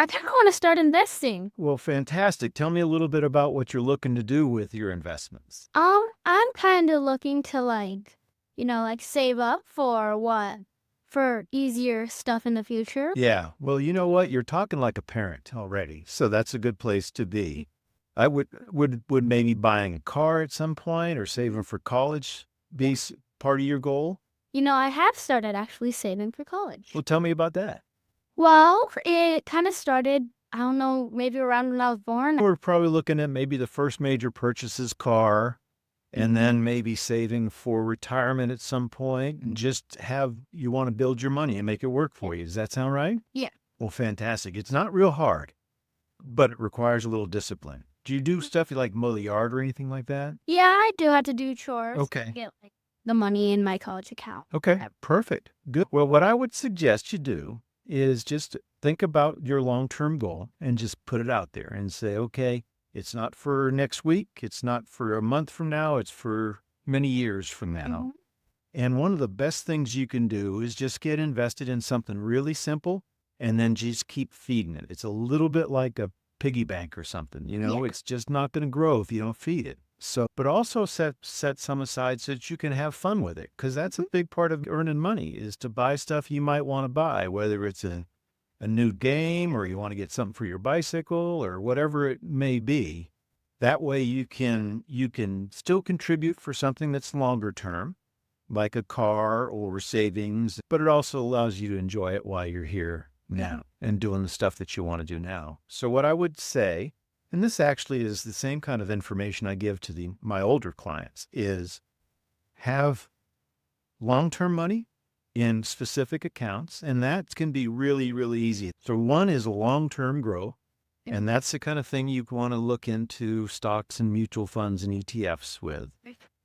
I kind of want to start investing. Well, fantastic. Tell me a little bit about what you're looking to do with your investments. I'm kind of looking to like save up for what? For easier stuff in the future. Yeah. Well, you know what? You're talking like a parent already. So that's a good place to be. I would maybe buying a car at some point or saving for college be part of your goal? I have started actually saving for college. Well, tell me about that. Well, it kind of started, I don't know, maybe around when I was born. We're probably looking at maybe the first major purchase is car, and then maybe saving for retirement at some point, and just you want to build your money and make it work for you. Does that sound right? Yeah. Well, fantastic. It's not real hard, but it requires a little discipline. Do you do stuff you like mow the yard or anything like that? Yeah, I do have to do chores. Okay. To get the money in my college account. Okay, perfect. Good. Well, what I would suggest you do is just think about your long-term goal and just put it out there and say, okay, it's not for next week. It's not for a month from now. It's for many years from now. And one of the best things you can do is just get invested in something really simple and then just keep feeding it. It's a little bit like a piggy bank or something, it's just not going to grow if you don't feed it. So, but also set some aside so that you can have fun with it, because that's a big part of earning money is to buy stuff you might want to buy, whether it's a new game or you want to get something for your bicycle or whatever it may be. That way you can still contribute for something that's longer term, like a car or savings, but it also allows you to enjoy it while you're here now and doing the stuff that you want to do now. So what I would say, and this actually is the same kind of information I give to my older clients, is have long-term money in specific accounts, and that can be really, really easy. So one is a long-term growth, and that's the kind of thing you want to look into stocks and mutual funds and ETFs with.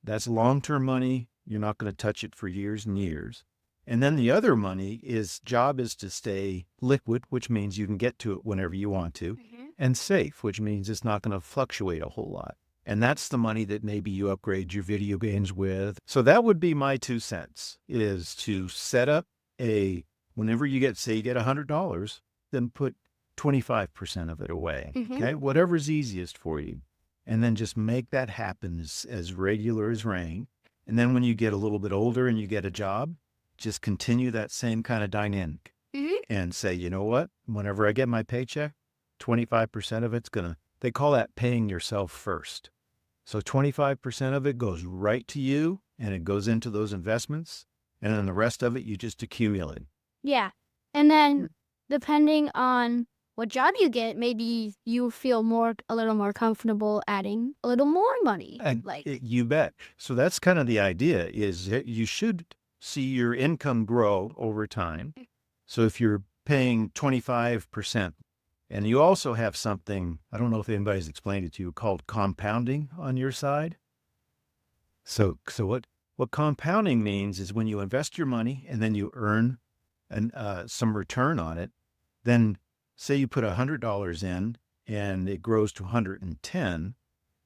That's long-term money. You're not going to touch it for years and years. And then the other money job is to stay liquid, which means you can get to it whenever you want to, and safe, which means it's not going to fluctuate a whole lot. And that's the money that maybe you upgrade your video games with. So that would be my 2 cents, is to set up whenever you get $100, then put 25% of it away. Okay. Whatever's easiest for you. And then just make that happen as regular as rain. And then when you get a little bit older and you get a job, just continue that same kind of dynamic and say, you know what, whenever I get my paycheck, 25% of it's they call that paying yourself first. So 25% of it goes right to you and it goes into those investments. And then the rest of it, you just accumulate. Yeah. And then depending on what job you get, maybe you feel a little more comfortable adding a little more money. You bet. So that's kind of the idea, is that you should see your income grow over time. So if you're paying 25%, and you also have something, I don't know if anybody's explained it to you, called compounding on your side. So what compounding means is when you invest your money and then you earn some return on it, then say you put $100 in and it grows to 110.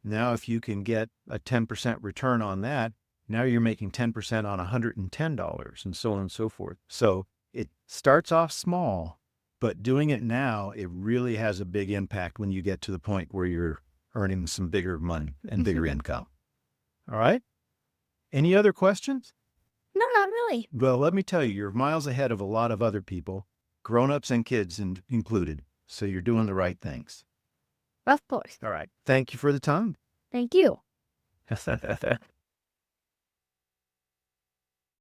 Now, if you can get a 10% return on that, now you're making 10% on $110 and so on and so forth. So it starts off small, but doing it now, it really has a big impact when you get to the point where you're earning some bigger money and bigger income. All right. Any other questions? No, not really. Well, let me tell you, you're miles ahead of a lot of other people, grown-ups and kids included. So you're doing the right things. Of course. All right. Thank you for the time. Thank you.